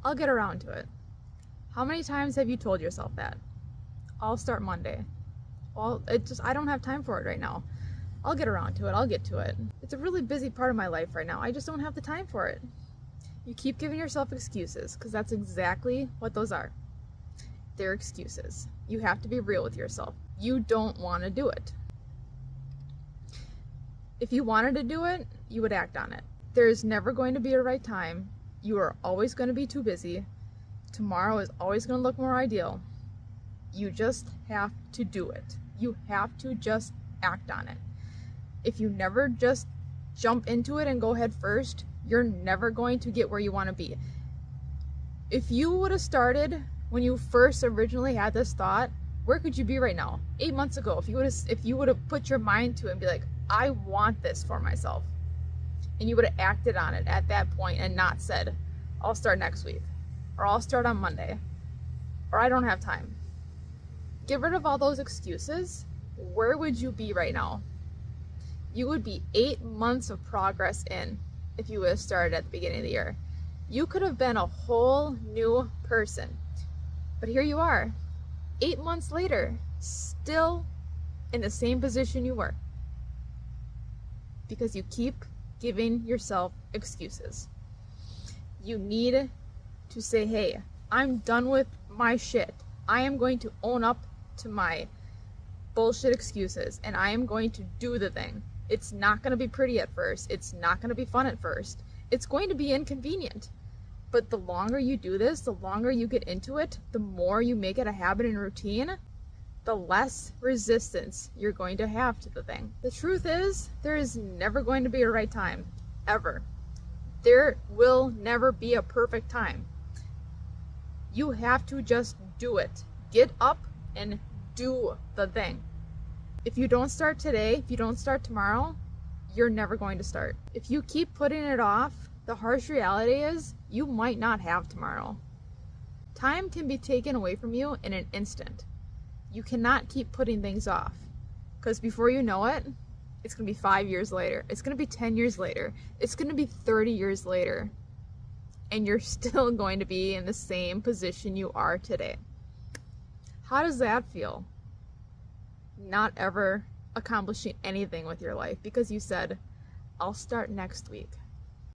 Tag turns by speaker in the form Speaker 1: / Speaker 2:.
Speaker 1: I'll get around to it. How many times have you told yourself that? I'll start Monday. Well, I don't have time for it right now. I'll get around to it. I'll get to it. It's a really busy part of my life right now. I just don't have the time for it. You keep giving yourself excuses because that's exactly what those are. They're excuses. You have to be real with yourself. You don't want to do it. If you wanted to do it, you would act on it. There's never going to be a right time. You are always going to be too busy. Tomorrow is always going to look more ideal. You just have to do it. You have to just act on it. If you never just jump into it and go head first, you're never going to get where you want to be. If you would have started when you first originally had this thought, where could you be right now? 8 months ago, if you would have put your mind to it and be like, I want this for myself, and you would have acted on it at that point and not said, I'll start next week, or I'll start on Monday, or I don't have time. Get rid of all those excuses. Where would you be right now? You would be 8 months of progress in if you would have started at the beginning of the year. You could have been a whole new person. But here you are, 8 months later, still in the same position you were. Because you keep giving yourself excuses. You need to say, hey, I'm done with my shit. I am going to own up to my bullshit excuses, and I am going to do the thing. It's not going to be pretty at first. It's not going to be fun at first. It's going to be inconvenient. But the longer you do this, the longer you get into it, the more you make it a habit and routine, the less resistance you're going to have to the thing. The truth is, there is never going to be a right time, ever. There will never be a perfect time. You have to just do it. Get up and do the thing. If you don't start today, if you don't start tomorrow, you're never going to start. If you keep putting it off, the harsh reality is you might not have tomorrow. Time can be taken away from you in an instant. You cannot keep putting things off, because before you know it, it's going to be 5 years later. It's going to be 10 years later. It's going to be 30 years later. And you're still going to be in the same position you are today. How does that feel? Not ever accomplishing anything with your life because you said, I'll start next week.